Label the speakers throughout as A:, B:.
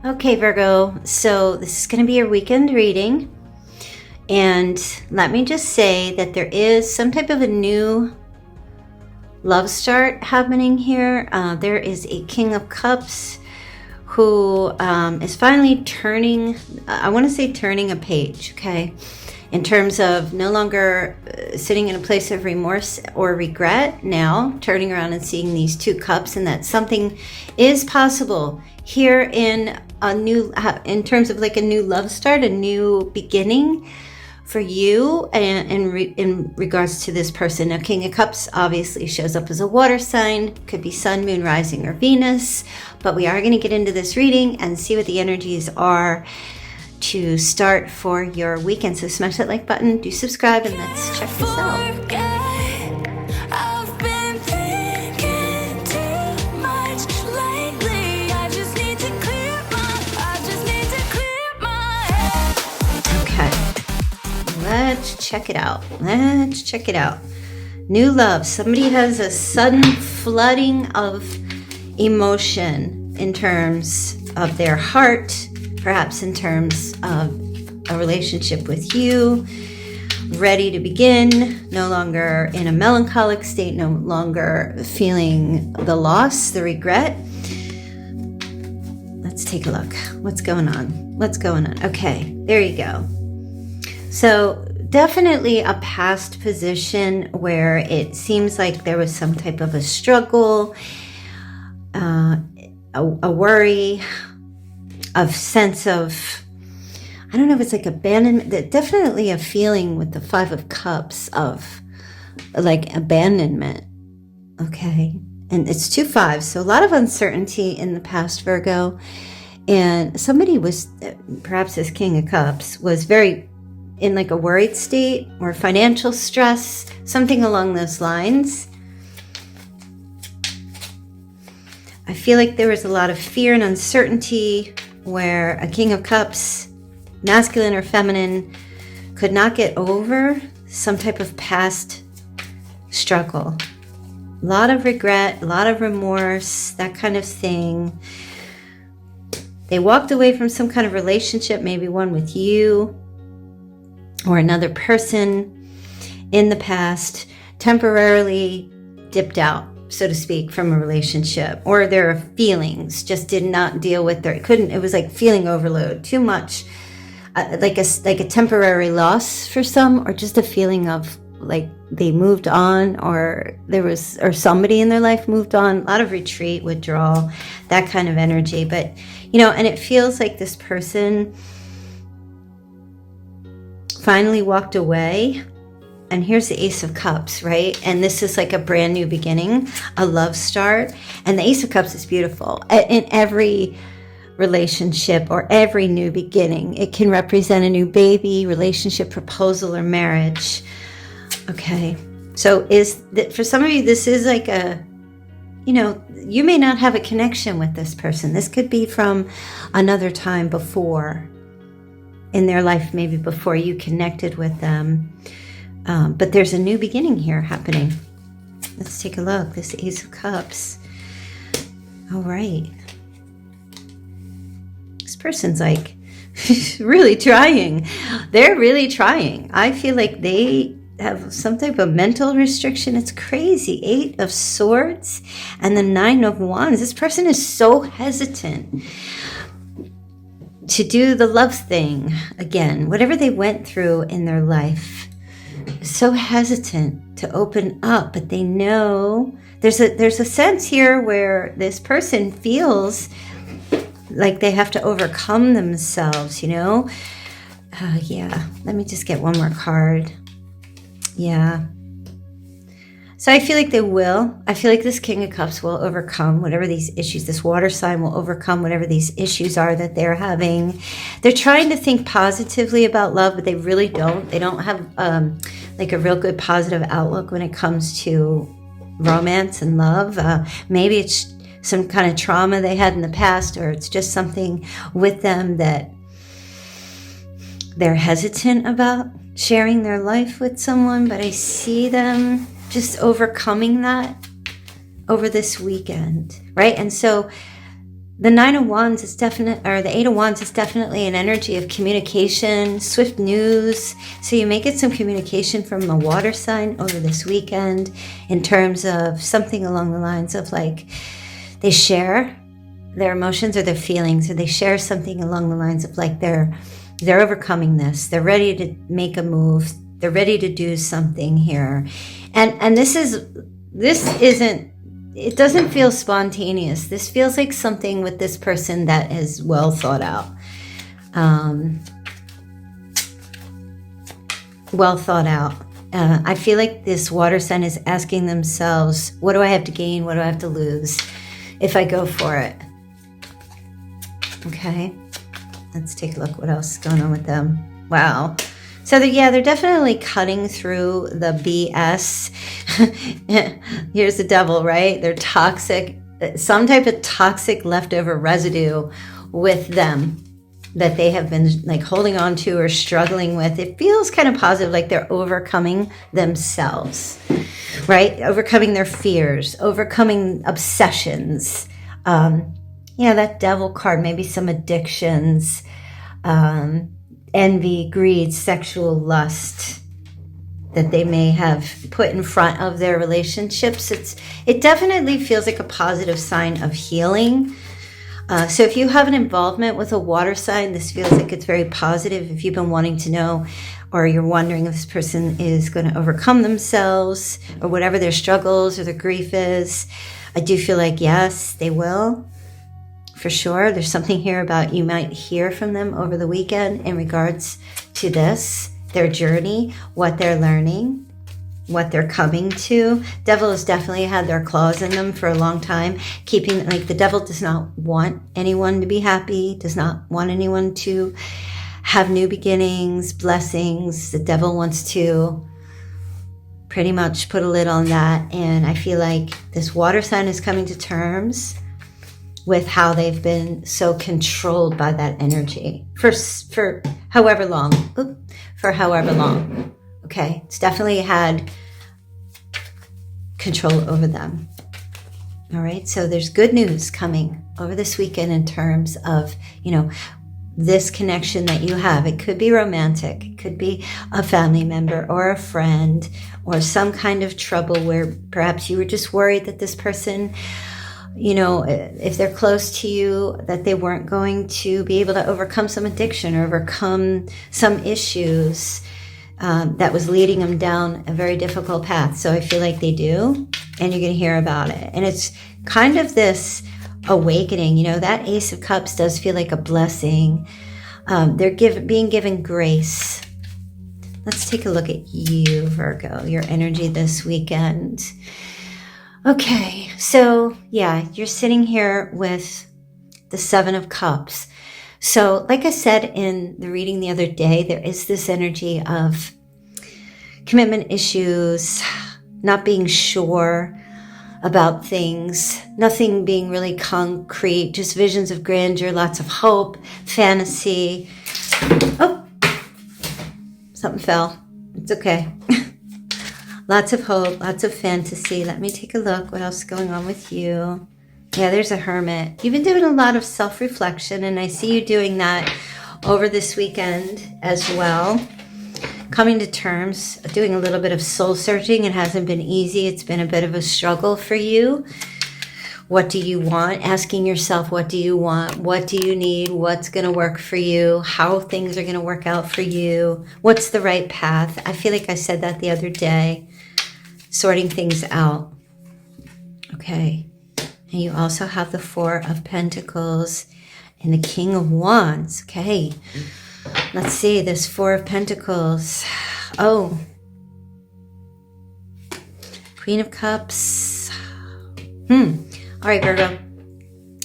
A: Okay, Virgo, so this is going to be your weekend reading. And let me just say that there is some type of a new love start happening here. There is a King of Cups who is finally turning, I want to say turning a page, okay? In terms of no longer sitting in a place of remorse or regret, now turning around and seeing these two cups, and that something is possible here in a new, in terms of like a new love start, a new beginning for you, and in regards to this person. Now, King of Cups obviously shows up as a water sign, could be Sun, Moon, Rising, or Venus, but we are going to get into this reading and see what the energies are to start for your weekend. So smash that like button, do subscribe, and let's check this out. Let's check it out. Let's check it out. New love. Somebody has a sudden flooding of emotion in terms of their heart, perhaps in terms of a relationship with you, ready to begin, no longer in a melancholic state, no longer feeling the loss, the regret. Let's take a look. What's going on? What's going on? Okay, there you go. So definitely a past position where it seems like there was some type of a struggle, a worry, a sense of, I don't know if it's like abandonment, definitely a feeling with the Five of Cups of like abandonment. Okay. And it's 2 5s. So a lot of uncertainty in the past, Virgo. And somebody was, perhaps this King of Cups, was very in like a worried state or financial stress, something along those lines. I feel like there was a lot of fear and uncertainty where a King of Cups, masculine or feminine, could not get over some type of past struggle. A lot of regret, a lot of remorse, that kind of thing. They walked away from some kind of relationship, maybe one with you or another person in the past, temporarily dipped out, so to speak, from a relationship, or their feelings just did not deal with it was like feeling overload, too much, like a temporary loss for some, or just a feeling of like they moved on, or somebody in their life moved on, a lot of retreat, withdrawal, that kind of energy. But, and it feels like this person finally walked away, and here's the Ace of Cups, right? And this is like a brand new beginning, a love start. And the Ace of Cups is beautiful. In every relationship or every new beginning, it can represent a new baby, relationship, proposal, or marriage. Okay, so for some of you, this is like you may not have a connection with this person. This could be from another time before in their life, maybe before you connected with them. But there's a new beginning here happening. Let's take a look. This Ace of Cups. All right. This person's like really trying. They're really trying. I feel like they have some type of mental restriction. It's crazy. 8 of Swords and the 9 of Wands. This person is so hesitant to do the love thing again, whatever they went through in their life. So hesitant to open up, but they know there's a sense here where this person feels like they have to overcome themselves, yeah. Let me just get one more card. Yeah. So I feel like they will. I feel like this King of Cups will overcome whatever these issues, this water sign will overcome whatever these issues are that they're having. They're trying to think positively about love, but they really don't. They don't have like a real good positive outlook when it comes to romance and love. Maybe it's some kind of trauma they had in the past, or it's just something with them that they're hesitant about sharing their life with someone, but I see them just overcoming that over this weekend, right? And so the Nine of Wands is the Eight of Wands is definitely an energy of communication, swift news. So you may get some communication from the water sign over this weekend in terms of something along the lines of like they share their emotions or their feelings, or they share something along the lines of like they're overcoming this. They're ready to make a move. They're ready to do something here. And this isn't, it doesn't feel spontaneous. This feels like something with this person that is well thought out. I feel like this water sign is asking themselves, what do I have to gain? What do I have to lose if I go for it? Okay, let's take a look what else is going on with them. Wow. So they're definitely cutting through the BS. Here's the devil, right? They're toxic, some type of toxic leftover residue with them that they have been like holding on to or struggling with. It feels kind of positive, like they're overcoming themselves, right? Overcoming their fears, overcoming obsessions. That devil card, maybe some addictions, envy, greed, sexual lust that they may have put in front of their relationships. It definitely feels like a positive sign of healing. So if you have an involvement with a water sign, this feels like it's very positive. If you've been wanting to know, or you're wondering if this person is going to overcome themselves or whatever their struggles or their grief is, I do feel like, yes, they will. For sure. There's something here about you might hear from them over the weekend in regards to this, their journey, what they're learning, what they're coming to. Devil has definitely had their claws in them for a long time, keeping, like, the devil does not want anyone to be happy, does not want anyone to have new beginnings, blessings. The devil wants to pretty much put a lid on that. And I feel like this water sign is coming to terms with how they've been so controlled by that energy for however long. Okay, it's definitely had control over them. All right, so there's good news coming over this weekend in terms of, this connection that you have. It could be romantic, it could be a family member or a friend, or some kind of trouble where perhaps you were just worried that this person, if they're close to you, that they weren't going to be able to overcome some addiction or overcome some issues that was leading them down a very difficult path. So I feel like they do, and you're going to hear about it. And it's kind of this awakening. That Ace of Cups does feel like a blessing. They're being given grace. Let's take a look at you, Virgo, your energy this weekend. Okay, so you're sitting here with the Seven of Cups. So like I said in the reading the other day, there is this energy of commitment issues, not being sure about things, nothing being really concrete, just visions of grandeur, lots of hope, fantasy. Oh, something fell. It's okay. Lots of hope, lots of fantasy. Let me take a look. What else is going on with you? Yeah, there's a Hermit. You've been doing a lot of self-reflection, and I see you doing that over this weekend as well. Coming to terms, doing a little bit of soul searching. It hasn't been easy. It's been a bit of a struggle for you. What do you want? Asking yourself, what do you want? What do you need? What's going to work for you? How things are going to work out for you? What's the right path? I feel like I said that the other day. Sorting things out. Okay. And you also have the Four of Pentacles and the King of Wands. Okay. Let's see, this Four of Pentacles. Oh. Queen of Cups. All right, Virgo.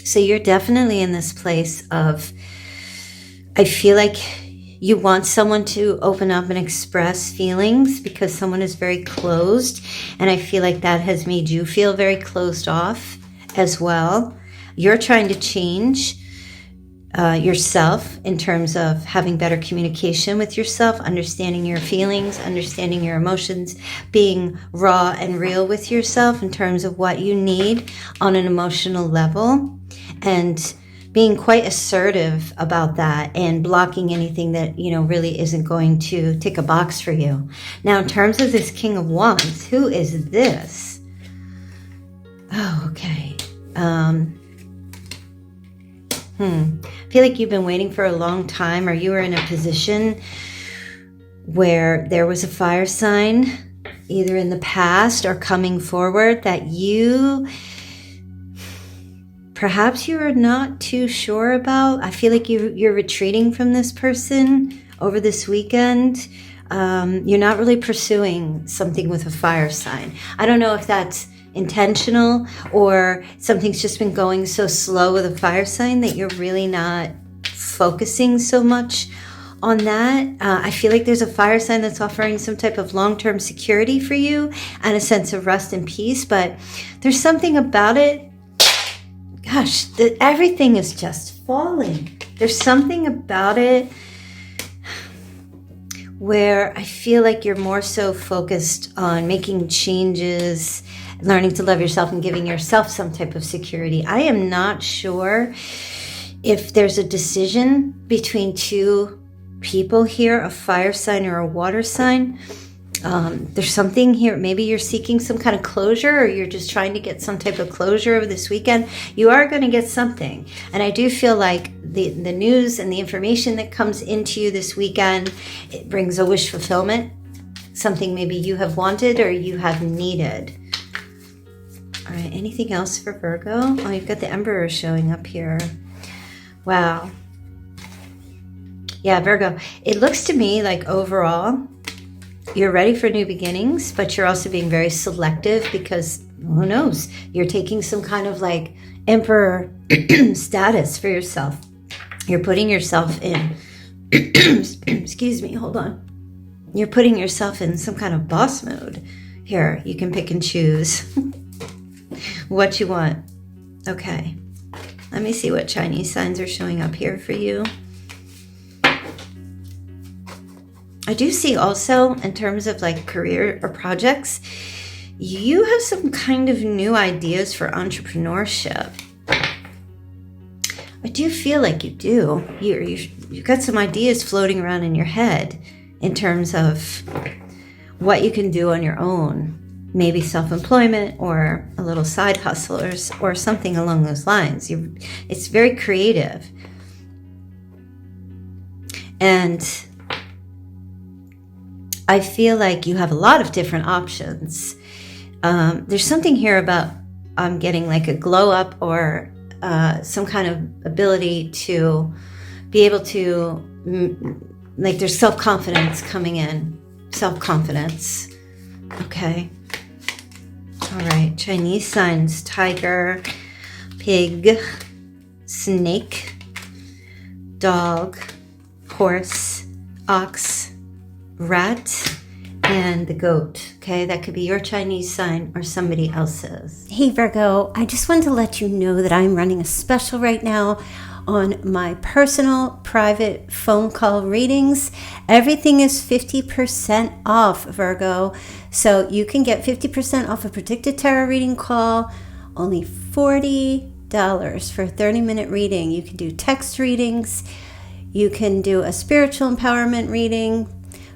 A: So you're definitely in this place of, I feel like you want someone to open up and express feelings because someone is very closed. And I feel like that has made you feel very closed off as well. You're trying to change yourself in terms of having better communication with yourself, understanding your feelings, understanding your emotions, being raw and real with yourself in terms of what you need on an emotional level. And being quite assertive about that and blocking anything that, really isn't going to tick a box for you. Now, in terms of this King of Wands, who is this? Oh, okay. I feel like you've been waiting for a long time, or you were in a position where there was a fire sign, either in the past or coming forward, that perhaps you are not too sure about. I feel like you're retreating from this person over this weekend. You're not really pursuing something with a fire sign. I don't know if that's intentional or something's just been going so slow with a fire sign that you're really not focusing so much on that. I feel like there's a fire sign that's offering some type of long-term security for you and a sense of rest and peace, but there's something about it. Gosh, everything is just falling. There's something about it where I feel like you're more so focused on making changes, learning to love yourself, and giving yourself some type of security. I am not sure if there's a decision between two people here, a fire sign or a water sign. There's something here. Maybe you're seeking some kind of closure, or you're just trying to get some type of closure over this weekend. You are going to get something. And I do feel like the news and the information that comes into you this weekend, it brings a wish fulfillment, something maybe you have wanted or you have needed. All right, anything else for Virgo? Oh, you've got the Emperor showing up here. Wow. Yeah, Virgo, it looks to me like overall you're ready for new beginnings, but you're also being very selective because who knows, you're taking some kind of like Emperor status for yourself. You're putting yourself in, excuse me, hold on. You're putting yourself in some kind of boss mode. Here, you can pick and choose what you want. Okay, let me see what Chinese signs are showing up here for you. I do see also, in terms of like career or projects, you have some kind of new ideas for entrepreneurship. I do feel like you do. You've got some ideas floating around in your head in terms of what you can do on your own. Maybe self-employment or a little side hustle or something along those lines. It's very creative. And I feel like you have a lot of different options. There's something here about getting like a glow up or some kind of ability to be able to, like there's self-confidence coming in. Self-confidence. Okay. All right. Chinese signs: tiger, pig, snake, dog, horse, ox, rat, and the goat. Okay, that could be your Chinese sign or somebody else's. Hey Virgo, I just wanted to let you know that I'm running a special right now on my personal private phone call readings. Everything is 50% off, Virgo. So you can get 50% off a predicted tarot reading call, only $40 for a 30-minute reading. You can do text readings, you can do a spiritual empowerment reading,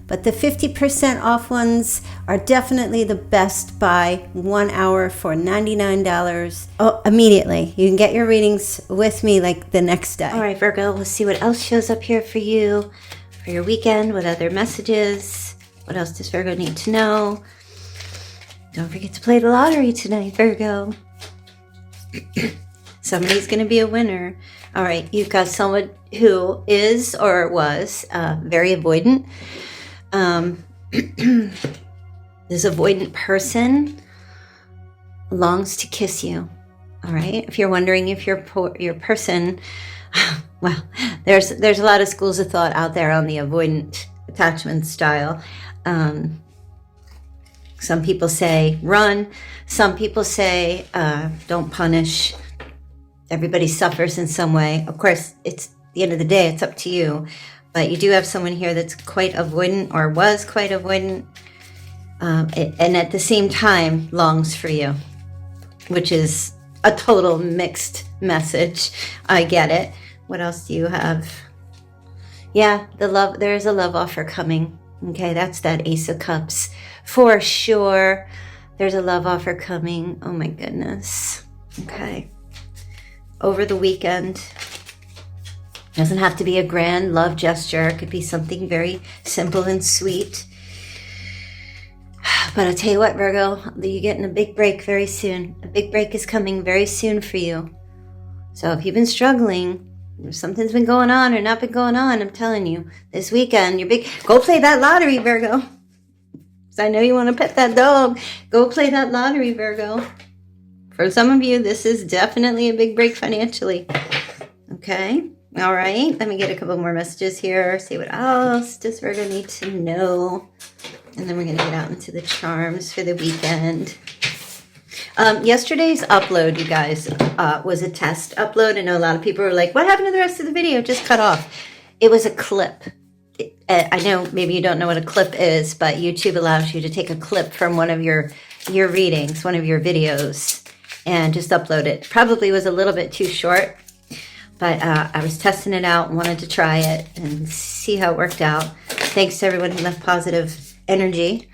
A: but the 50% off ones are definitely the best by 1 hour for $99. Oh, immediately. You can get your readings with me like the next day. All right, Virgo, let's see what else shows up here for you, for your weekend, what other messages. What else does Virgo need to know? Don't forget to play the lottery tonight, Virgo. Somebody's going to be a winner. All right, you've got someone who is or was very avoidant. This avoidant person longs to kiss you. All right. If you're wondering if your person, well, there's a lot of schools of thought out there on the avoidant attachment style. Some people say run. Some people say don't punish. Everybody suffers in some way. Of course, it's the end of the day. It's up to you. But you do have someone here that's quite avoidant or was quite avoidant, and at the same time longs for you, which is a total mixed message. I get it. What else do you have? Yeah, there is a love offer coming. Okay, that's that Ace of Cups. For sure, there's a love offer coming. Oh my goodness. Okay. Over the weekend. Doesn't have to be a grand love gesture. It could be something very simple and sweet. But I'll tell you what, Virgo, you're getting a big break very soon. A big break is coming very soon for you. So if you've been struggling, if something's been going on or not been going on, I'm telling you, this weekend, go play that lottery, Virgo. I know you want to pet that dog. Go play that lottery, Virgo. For some of you, this is definitely a big break financially. Okay. All right. Let me get a couple more messages here. See what else does Virgo need to know. And then we're going to get out into the charms for the weekend. Yesterday's upload, you guys, was a test upload. I know a lot of people were like, what happened to the rest of the video? Just cut off. It was a clip. I know maybe you don't know what a clip is, but YouTube allows you to take a clip from one of your readings, one of your videos, and just upload it. Probably was a little bit too short, but I was testing it out and wanted to try it and see how it worked out. Thanks to everyone who left positive energy.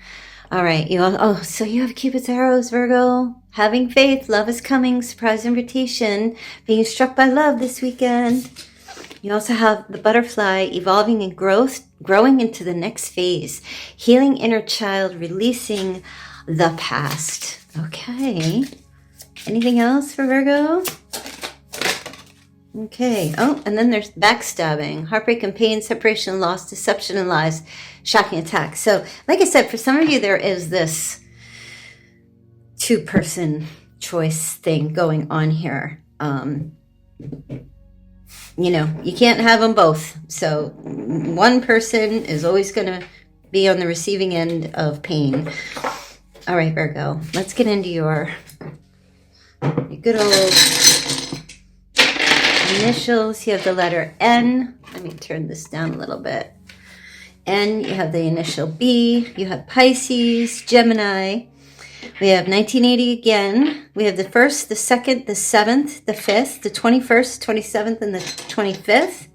A: All right, so you have Cupid's arrows, Virgo. Having faith, love is coming, surprise invitation, being struck by love this weekend. You also have the butterfly, evolving and growing into the next phase, healing inner child, releasing the past. Okay. Anything else for Virgo? Okay. Oh, and then there's backstabbing, heartbreak and pain, separation, loss, deception and lies, shocking attack. So, like I said, for some of you, there is this two-person choice thing going on here. You can't have them both. So one person is always going to be on the receiving end of pain. All right, Virgo, let's get into your good old initials. You have the letter N. Let me turn this down a little bit. N, you have the initial B. You have Pisces, Gemini. We have 1980 again. We have the 1st, the 2nd, the 7th, the 5th, the 21st, 27th, and the 25th.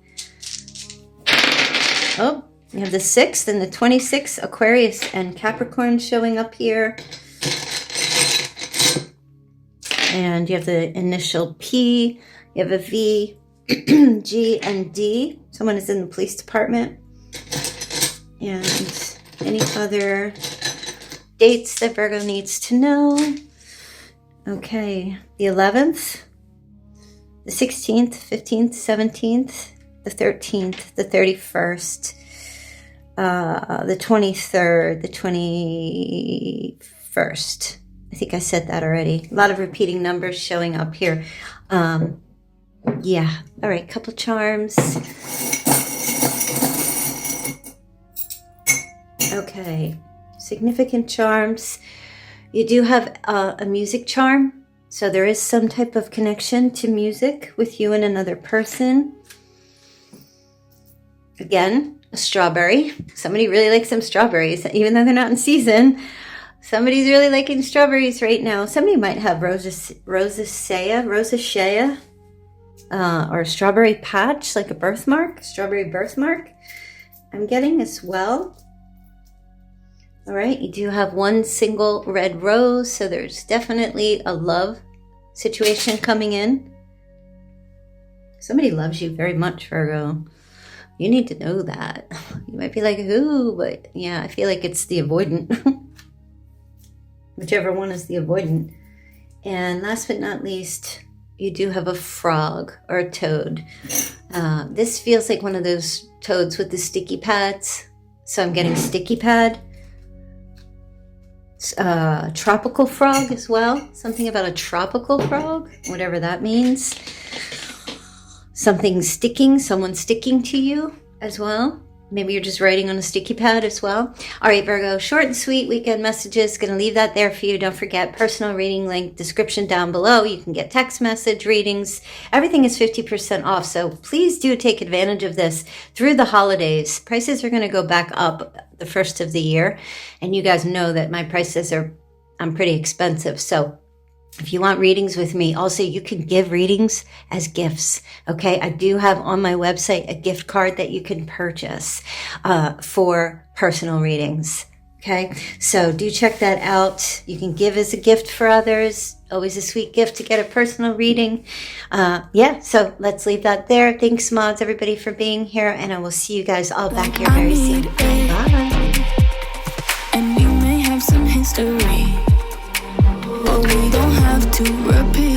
A: Oh, we have the 6th and the 26th, Aquarius and Capricorn showing up here. And you have the initial P. You have a V, G, and D. Someone is in the police department. And any other dates that Virgo needs to know. Okay, the 11th, the 16th, 15th, 17th, the 13th, the 31st, the 23rd, the 21st. I think I said that already. A lot of repeating numbers showing up here. Yeah, all right, couple charms. Okay. Significant charms. You do have a music charm. So there is some type of connection to music with you and another person. Again, a strawberry. Somebody really likes some strawberries, even though they're not in season. Somebody's really liking strawberries right now. Somebody might have rosacea, or a strawberry patch, like a birthmark, strawberry birthmark. I'm getting as well. All right, you do have one single red rose, so there's definitely a love situation coming in. Somebody loves you very much, Virgo. You need to know that. You might be like, who? But yeah, I feel like it's the avoidant. Whichever one is the avoidant. And last but not least, you do have a frog or a toad. This feels like one of those toads with the sticky pads. So I'm getting sticky pad. Tropical frog as well. Something about a tropical frog, whatever that means. Something sticking, someone sticking to you as well. Maybe you're just writing on a sticky pad as well. All right, Virgo, short and sweet weekend messages. Going to leave that there for you. Don't forget, personal reading link, description down below. You can get text message readings. Everything is 50% off, so please do take advantage of this through the holidays. Prices are going to go back up the first of the year, and you guys know that my prices I'm pretty expensive, so If you want readings with me, also you can give readings as gifts. Okay, I do have on my website a gift card that you can purchase for personal readings. Okay, so do check that out. You can give as a gift for others. Always a sweet gift to get a personal reading. Yeah, so let's leave that there. Thanks, mods, everybody, for being here, and I will see you guys all back here very soon. Bye.
B: And we may have some history, but we don't have to repeat.